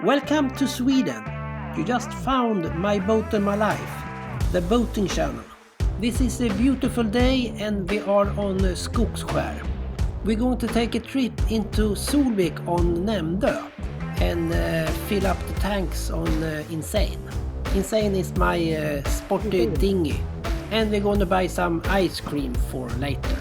Welcome to Sweden. You just found my boat and my life, the boating channel. This is a beautiful day and we are on Skogskär. We're going to take a trip into Solvik on Nämnde and fill up the tanks on Insane. Insane is my sporty dinghy, and we're going to buy some ice cream for later.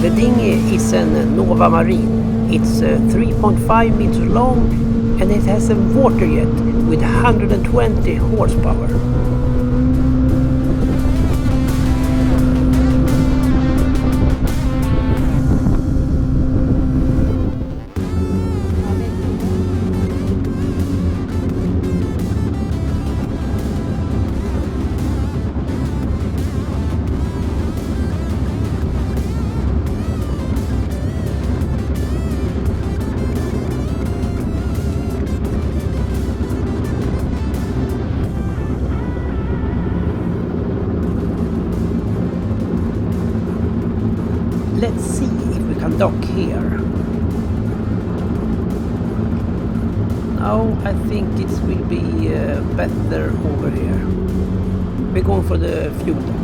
The dinghy is an Nova Marine. It's 3.5 meters long and it has a water jet with 120 horsepower. Let's see if we can dock here. No, I think it will be better over here. We're going for the fuel dock.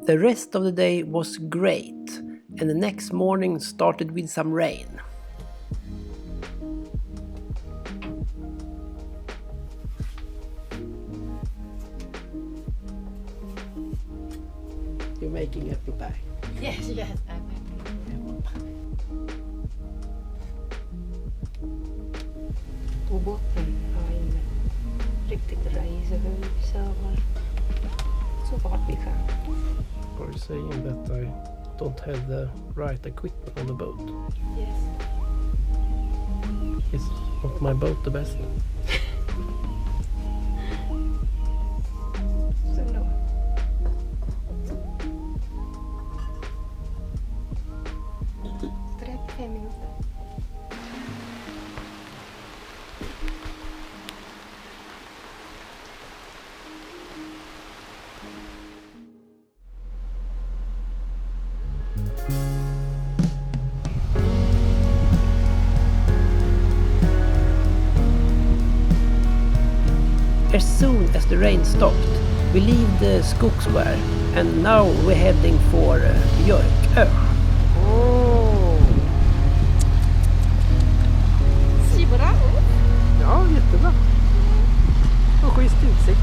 The rest of the day was great, and the next morning started with some rain. You're making apple pie? Yes, I'm making apple pie. Och botten har en riktigt raisehus över så vart vi kan. Are you saying that I don't have the right equipment on the boat? Yes. Is not my boat the best? Så då. Direkt 5 minuter. As soon as the rain stopped, we leave the Skogskär and now we're heading for Björkö. Ser bra ut. Ja, jättebra. Och schysst utsikt.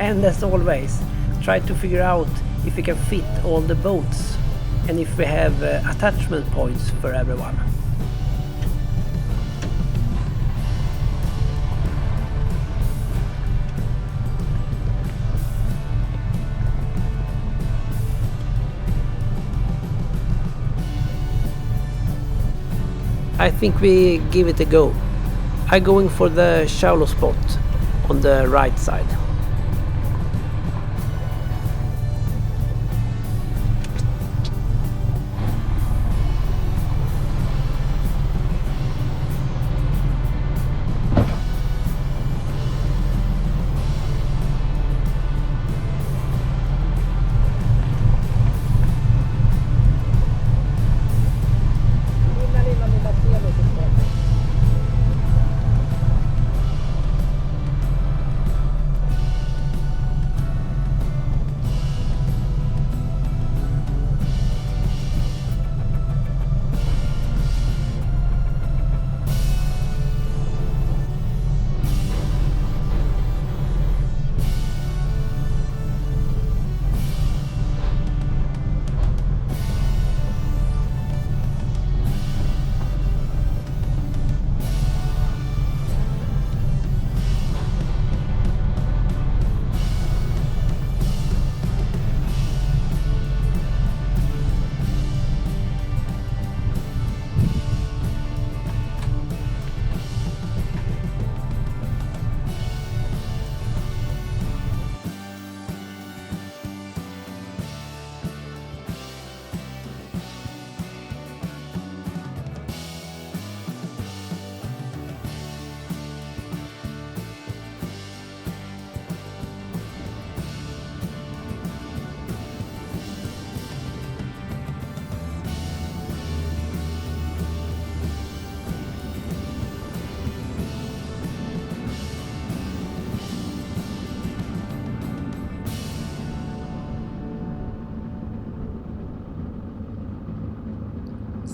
And as always, try to figure out if we can fit all the boats and if we have attachment points for everyone. I think we give it a go. I'm going for the shallow spot on the right side.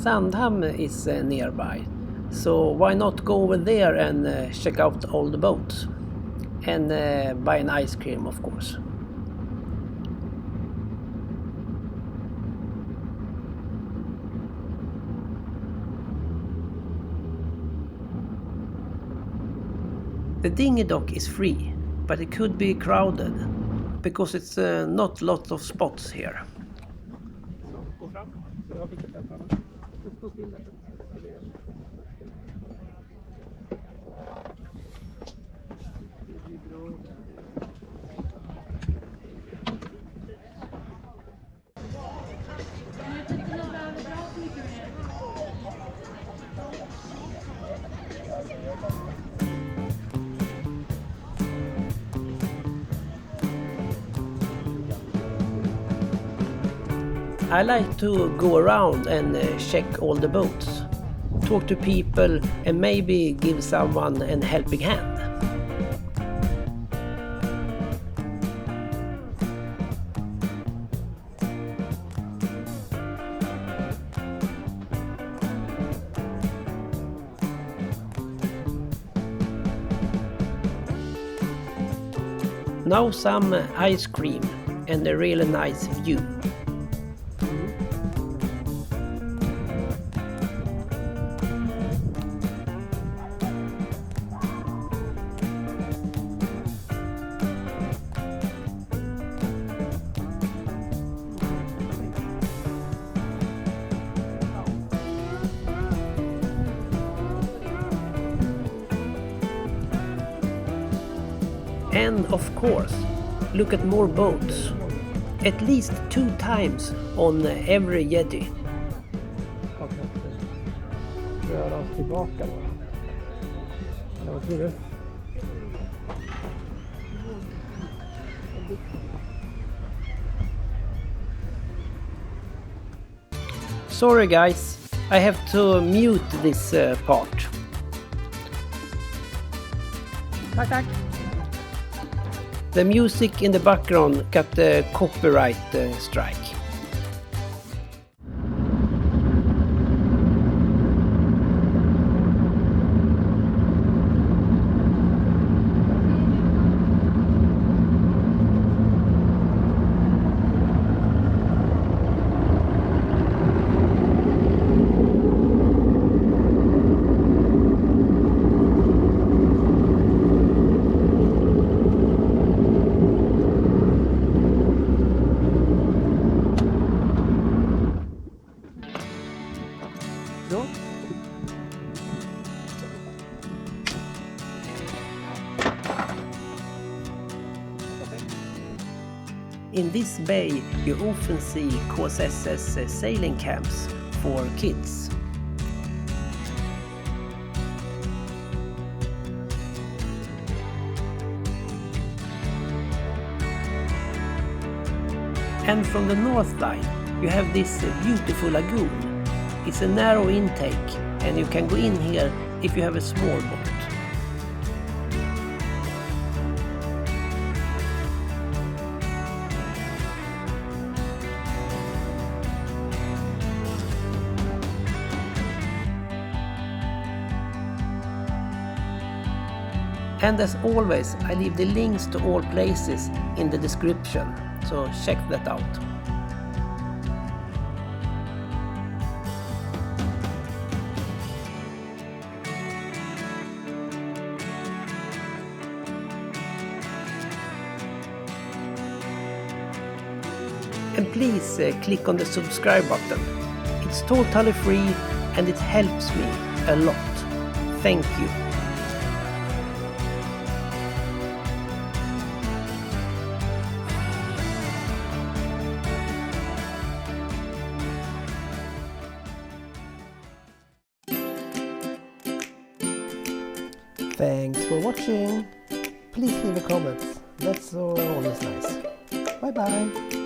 Sandhamn is nearby, so why not go over there and check out all the boats and buy an ice cream, of course. The dinghy dock is free, but it could be crowded because it's not lots of spots here. I like to go around and check all the boats, talk to people and maybe give someone a helping hand. Now some ice cream and a really nice view. And of course, look at more boats. At least 2 times on every jetty. Röra oss tillbaka då. Eller vad tror du? Sorry guys, I have to mute this part. Tack. The music in the background got the copyright strike. In this bay you often see KSS's sailing camps for kids. And from the north line you have this beautiful lagoon. It's a narrow intake and you can go in here if you have a small boat. And as always, I leave the links to all places in the description, so check that out. And please click on the subscribe button. It's totally free and it helps me a lot. Thank you. Thanks for watching. Please leave a comment. That's always nice. Bye bye.